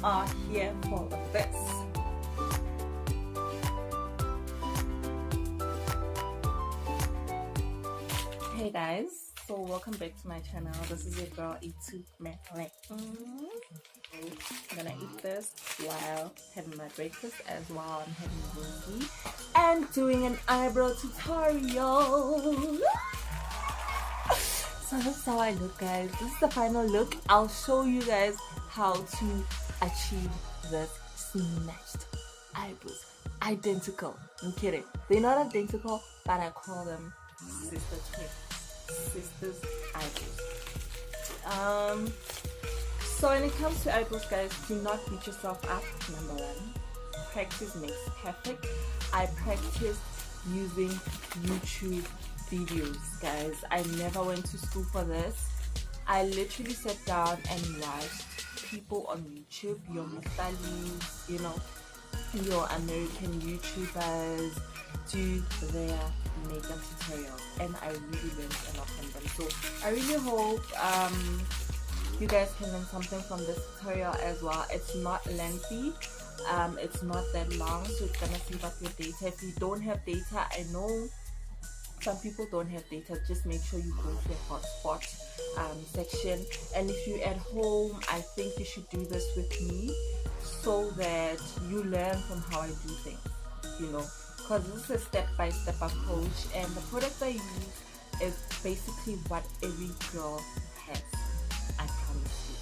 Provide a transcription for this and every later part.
are here for this. Hey guys, so welcome back to my channel. This is your girl XIAOMI. I'm gonna eat this while having my breakfast, as while I'm having roti and doing an eyebrow tutorial. So that's how I look, guys. This is the final look. I'll show you guys how to achieve this snatched eyebrows. Identical. I'm kidding. They're not identical, but I call them sister twins. Sisters eyebrows. So when it comes to eyebrows, guys, do not beat yourself up. Number one, practice makes perfect. I practiced using YouTube videos, guys. I never went to school for this. I literally sat down and watched people on YouTube, your Mustalis, you know, your American YouTubers do their makeup tutorials, and I really learned a lot from them. So I really hope you guys can learn something from this tutorial as well. It's not lengthy, it's not that long, so it's gonna save up your data. If you don't have data, I know some people don't have data, just make sure you go to the hotspot section. And if you're at home, I think you should do this with me so that you learn from how I do things, you know, because this is a step-by-step approach, and the product I use is basically what every girl has. I promise you,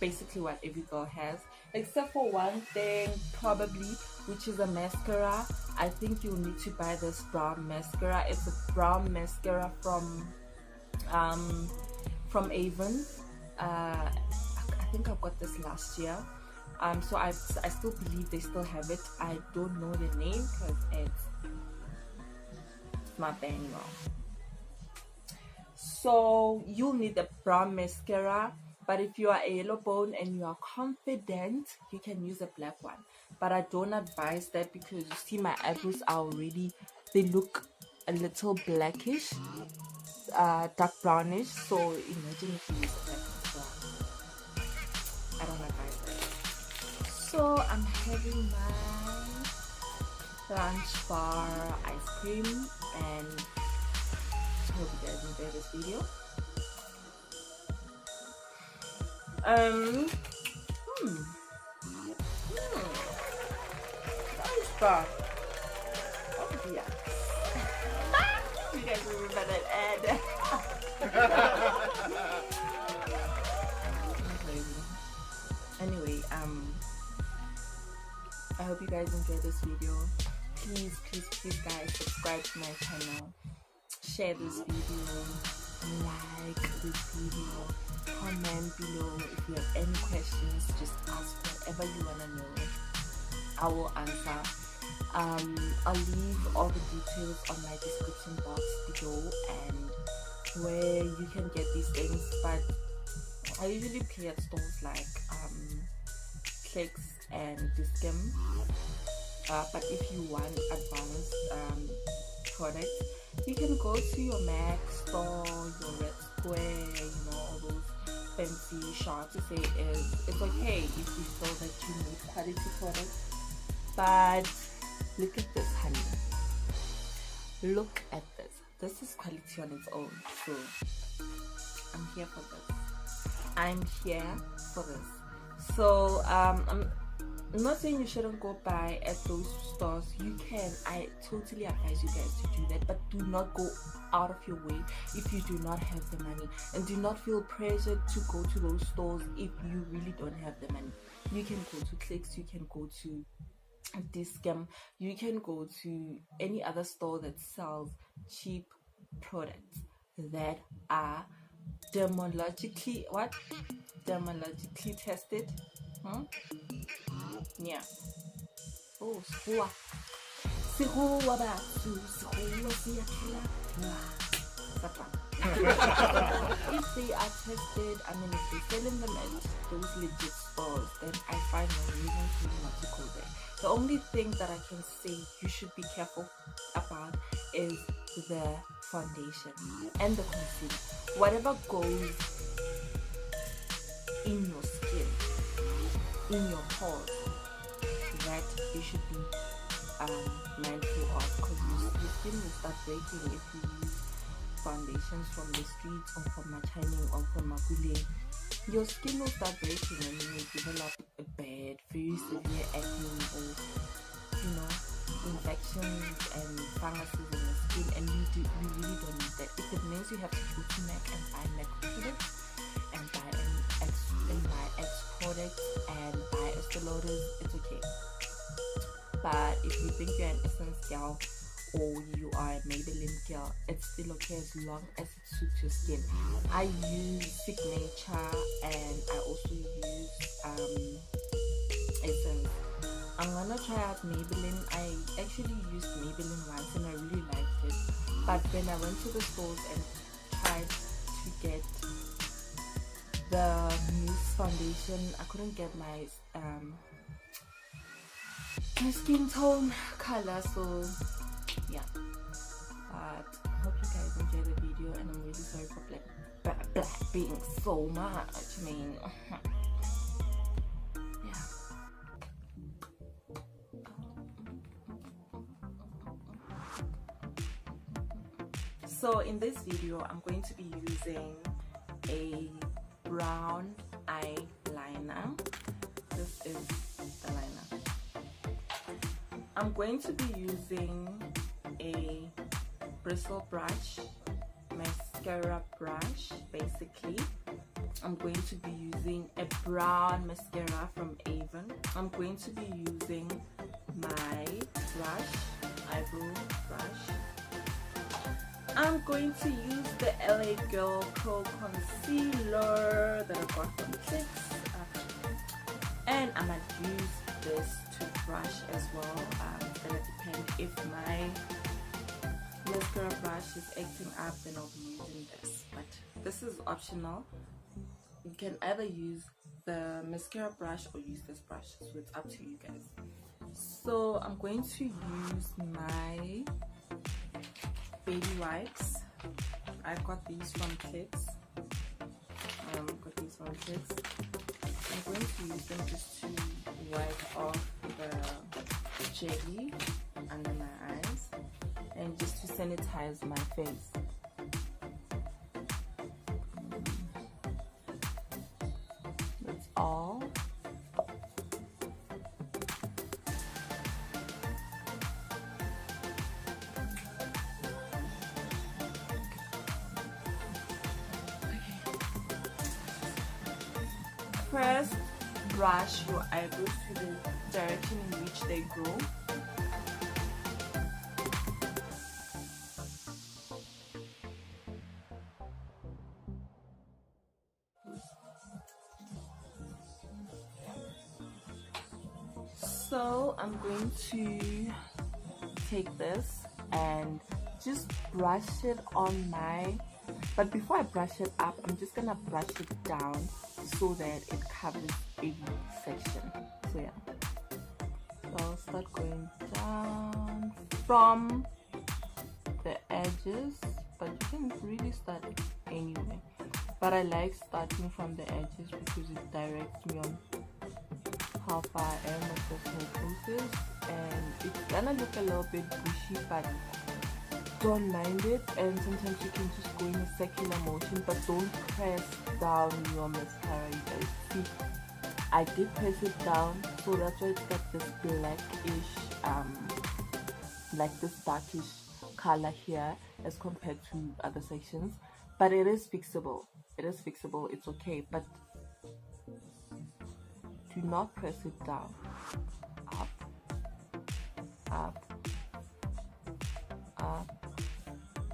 basically what every girl has, except for one thing probably, which is a mascara. I think you'll need to buy this brown mascara. It's a brown mascara from Avon. I think I got this last year. So I still believe they still have it. I don't know the name because it's not there anymore. So you'll need a brown mascara, but if you are a yellow bone and you are confident, you can use a black one. But I don't advise that because you see my eyebrows are already, they look a little blackish, dark brownish. So imagine if you use a black mascara. I don't advise that. So I'm having my lunch bar ice cream, and I hope you guys enjoy this video. Lunch bar. Oh dear. You guys remember that ad? Anyway, I hope you guys enjoyed this video. Please guys, subscribe to my channel, share this video, like this video, comment below. If you have any questions, just ask whatever you want to know. I will answer. I'll leave all the details on my description box below and where you can get these things, but I usually play at stores like Clicks and Discam. But if you want advanced products, you can go to your Mac store, your Red Square, you know, all those fancy shops to say it's okay if you feel that you need quality products. But look at this, honey. Look at this. This is quality on its own. So I'm here for this. I'm here for this. So I'm not saying you shouldn't go buy at those stores. You can. I totally advise you guys to do that, but do not go out of your way if you do not have the money, and do not feel pressured to go to those stores if you really don't have the money. You can go to Clicks, you can go to Discam, you can go to any other store that sells cheap products that are dermatologically tested. Yeah. Oh, sikuwa batu, sikuwa siyakila. If they are tested, I mean, if they're selling them at those legit stores, then I find no reason for you not to go there. The only thing that I can say you should be careful about is the foundation and the concealer. Whatever goes in your skin in your pores that you should be mindful of, because your skin will start breaking if you use foundations from the streets or from Machining or from Makule. Your skin will start breaking and you may develop a bad, very severe acne or, you know, infections and funguses in your skin, and we really don't need that. If it means you have to go to MAC and buy MAC products and buy X products and buy Estee Lauders, it's okay. But if you think you're an Essence girl or you are a Maybelline girl, it's still okay as long as it suits your skin. I use Signature and I also use Essence. I'm gonna try out Maybelline. I actually used Maybelline once and I really liked it, but when I went to the stores and tried to get the mousse foundation, I couldn't get my skin tone color, so yeah. But I hope you guys enjoy the video, and I'm really sorry for black being so much. I mean, yeah. So in this video, I'm going to be using a brown eyeliner. This is the liner. I'm going to be using a bristle brush, mascara brush basically. I'm going to be using a brown mascara from Avon. I'm going to be using my brush, eyebrow brush. I'm going to use the LA Girl Pro Concealer that I got from Trix, and I'm going to use this toothbrush as well. It's going to depend. If my mascara brush is acting up, then I'll be using this, but this is optional. You can either use the mascara brush or use this brush, so it's up to you guys. So I'm going to use my baby wipes. I got these from Kids. I'm going to use them just to wipe off the jelly under my eyes and just to sanitize my face. That's all. First, brush your eyebrows to the direction in which they grow. So I'm going to take this and just brush it on my, but before I brush it up, I'm just gonna brush it down so that it covers every section. So yeah, so I'll start going down from the edges, but you can really start it anywhere, but I like starting from the edges because it directs me on how far I am with this whole process. And it's gonna look a little bit bushy, but don't mind it, and sometimes you can just go in a circular motion, but don't press down your mascara. You guys see, I did press it down, so that's why it's got this blackish like this darkish color here as compared to other sections. But it is fixable, it's okay, but do not press it down. Up, up, up,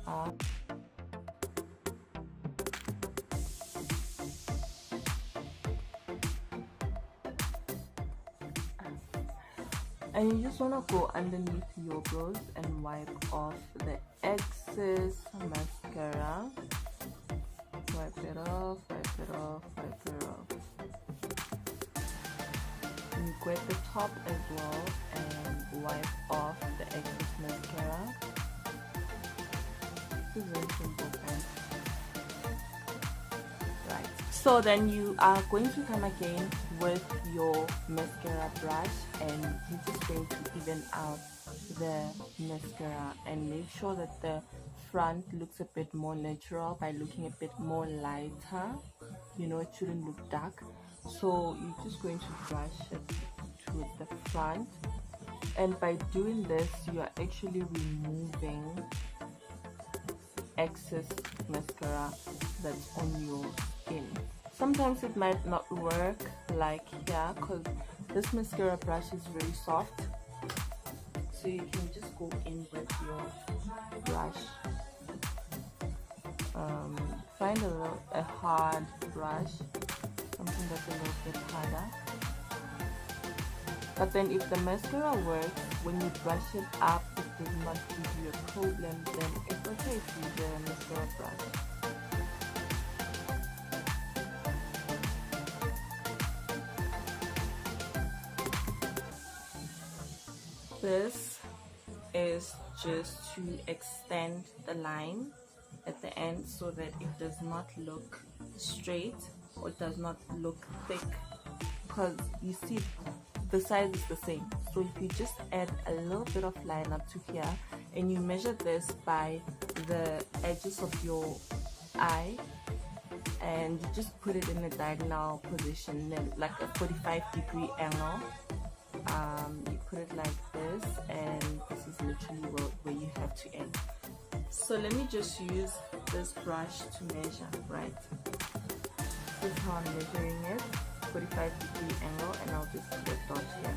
up. And you just want to go underneath your brows and wipe off the excess mascara. Wipe it off, wipe it off, wipe it off. And you go at the top as well and wipe off the excess mascara. This is very simple, guys. Right. So then you are going to come again with your mascara brush, and you're just going to even out the mascara and make sure that the front looks a bit more natural by looking a bit more lighter. You know, it shouldn't look dark. So you're just going to brush it to the front, and by doing this you are actually removing excess mascara that's on your skin. Sometimes it might not work like here because this mascara brush is very soft, so you can just go in with your brush. Find a hard brush, something that's a little bit harder. But then if the mascara works, when you brush it up, it does not give you a problem, then it's okay to use the mascara brush. This is just to extend the line at the end so that it does not look straight or it does not look thick, because you see the size is the same. So if you just add a little bit of line up to here and you measure this by the edges of your eye and you just put it in a diagonal position, like a 45-degree angle. You put it like this, and this is literally where you have to end. So let me just use this brush to measure, right? This is how I'm measuring it, 45-degree angle, and I'll just put a dot here.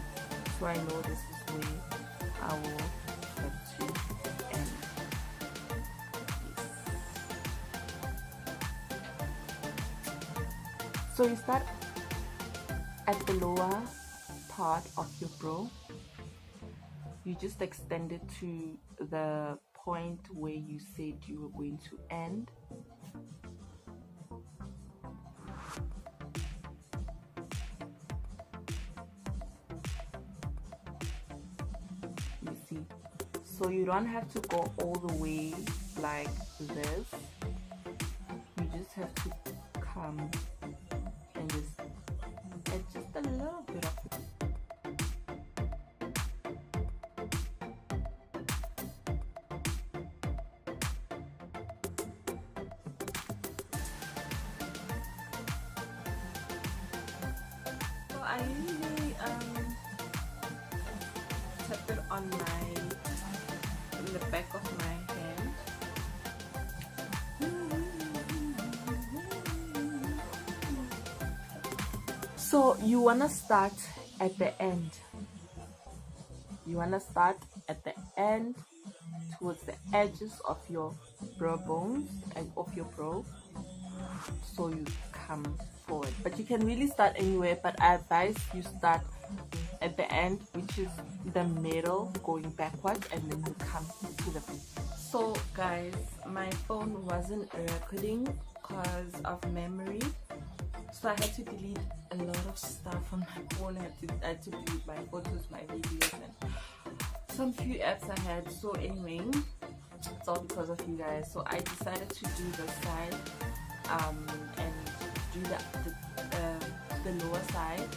So I know this is where I will have to end. Yes. So you start at the lower part of your brow. You just extend it to the point where you said you were going to end. You see, so you don't have to go all the way like this. You just have to come and just add just a little bit of it. I usually tap it on the back of my hand. So you wanna start at the end. You wanna start at the end, towards the edges of your brow bones and of your brow. So you come forward, but you can really start anywhere, but I advise you start at the end, which is the middle, going backwards, and then you come to the back. So guys, my phone wasn't recording because of memory, so I had to delete a lot of stuff on my phone. I had to delete my photos, my videos, and some few apps I had. So anyway, it's all because of you guys. So I decided to do the side and do the lower side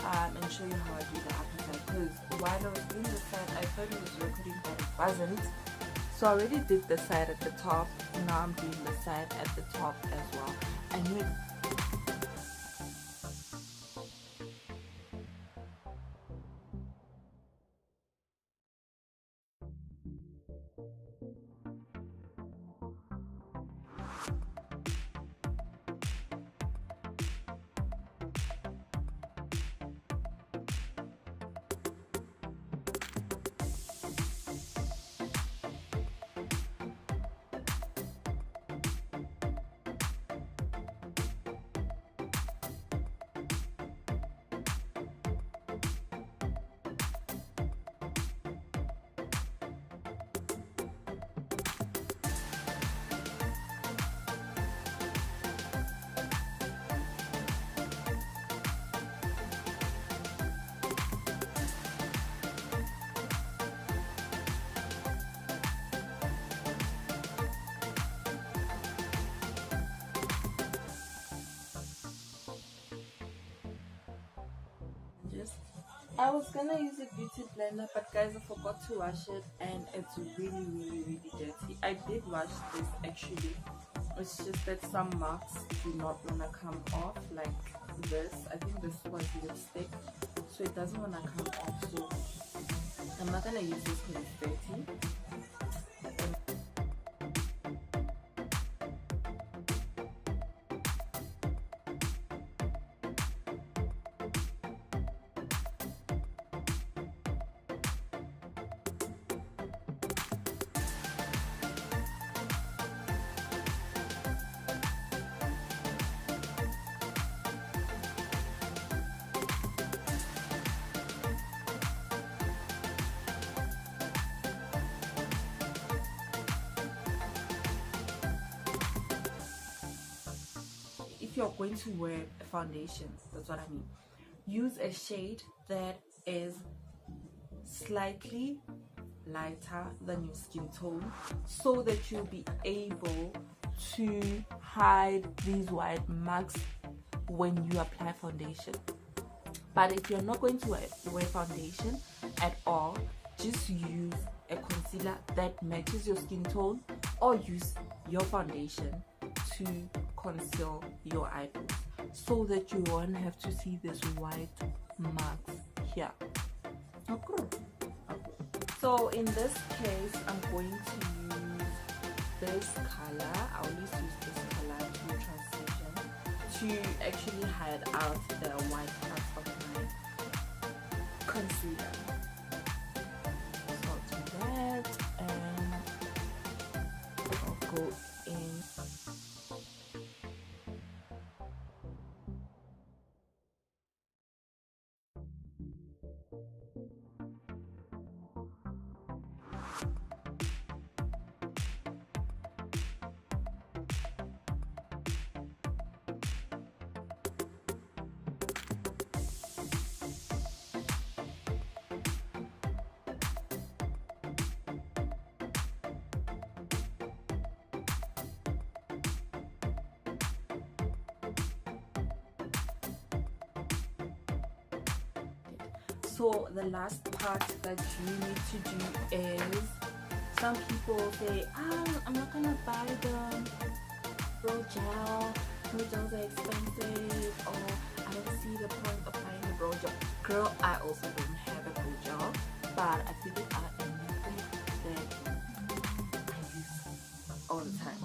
and show you how I do the upper side, because while I was doing the side I thought it was recording, but it wasn't. So I already did the side at the top, now I'm doing the side at the top as well. I knew it. I was gonna use a beauty blender, but guys, I forgot to wash it and it's really dirty. I did wash this actually. It's just that some marks do not wanna come off, like this. I think this was lipstick, so it doesn't wanna come off. So I'm not gonna use this because it's dirty. If you're going to wear a foundation, that's what I mean, use a shade that is slightly lighter than your skin tone so that you'll be able to hide these white marks when you apply foundation. But if you're not going to wear foundation at all, just use a concealer that matches your skin tone, or use your foundation to conceal your eyebrows so that you won't have to see this white marks here. Okay. So in this case, I'm going to use this color. I always use this color to transition to actually hide out the white parts of my concealer. So I'll do that and I'll go in. So the last part that you need to do is, some people say, I'm not gonna buy the brow gel, brow gels are expensive, or I don't see the point of buying a brow gel. Girl, I also don't have a brow gel, but I figured out a method that I use all the time.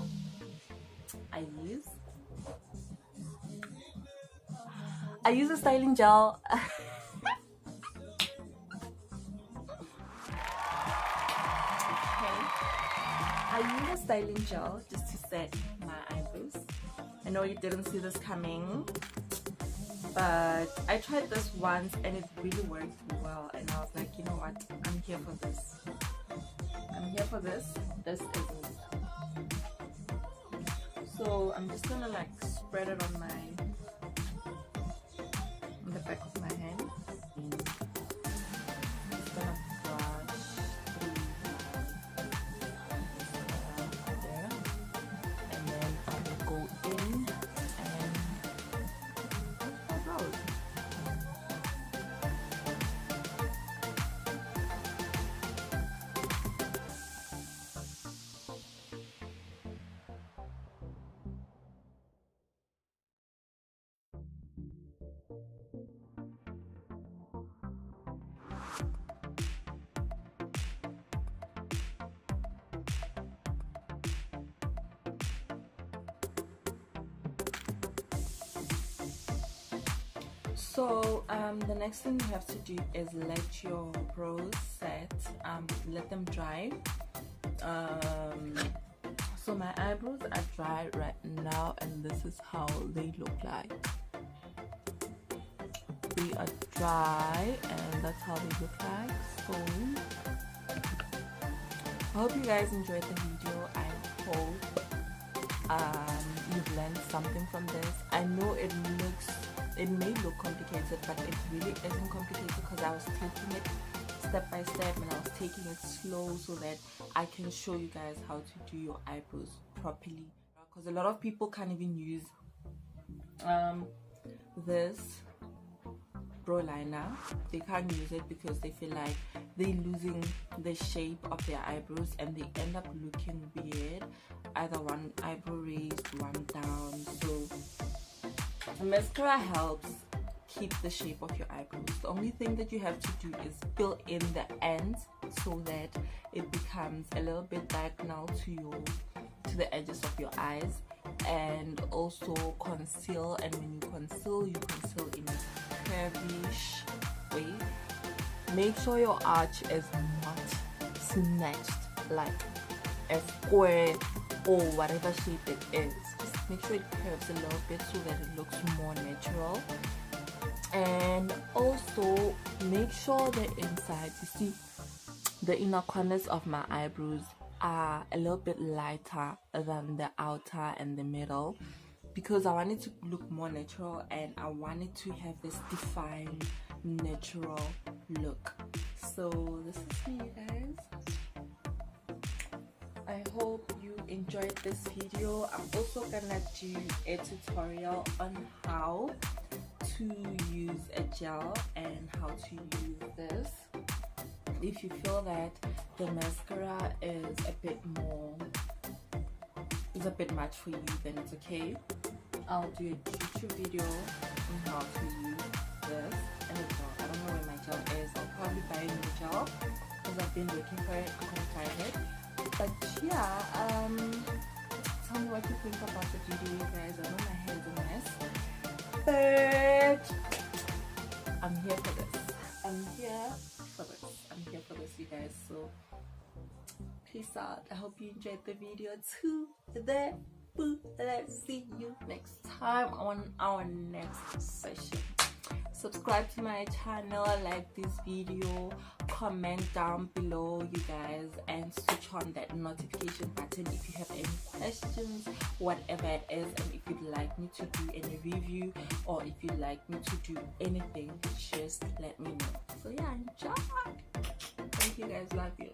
I use a styling gel. I use a styling gel just to set my eyebrows. I know you didn't see this coming, but I tried this once and it really worked well, and I was like, you know what, I'm here for this. I'm here for this. This is it. So I'm just gonna like spread it on the back of my hand. So the next thing you have to do is let your brows set, let them dry. So my eyebrows are dry right now, and this is how they look like. They are dry and that's how they look like. So I hope you guys enjoyed the video. I hope you've learned something from this. I know it may look complicated, but it really isn't complicated because I was taking it step by step and I was taking it slow so that I can show you guys how to do your eyebrows properly, because a lot of people can't even use this brow liner, they can't use it because they feel like they're losing the shape of their eyebrows and they end up looking weird, either one eyebrow raised, one down. So mascara helps keep the shape of your eyebrows. The only thing that you have to do is fill in the ends so that it becomes a little bit diagonal to the edges of your eyes, and also conceal. And when you conceal in a curvyish way. Make sure your arch is not snatched like a square or whatever shape it is. Just make sure it curves a little bit so that it looks more natural. And also make sure the inside, you see the inner corners of my eyebrows are a little bit lighter than the outer and the middle, because I want it to look more natural and I want it to have this defined natural look. So this is me, you guys. I hope you enjoyed this video. I'm also gonna do a tutorial on how to use a gel and how to use this. If you feel that the mascara is a bit much for you, then it's okay. I'll do a YouTube video on how to use this and a gel. I don't know where my gel is. I'll probably buy a new gel because I've been looking for it. I couldn't find it. But yeah, tell me what you think about the video, you guys. I know my hair is a mess, but I'm here for this. I'm here for this, you guys. So peace out. I hope you enjoyed the video too. Let's see you next time on our next session. Subscribe to my channel, like this video, comment down below, you guys, and switch on that notification button if you have any questions, whatever it is. And if you'd like me to do any review, or if you'd like me to do anything, just let me know. So yeah, enjoy. Thank you guys, love you.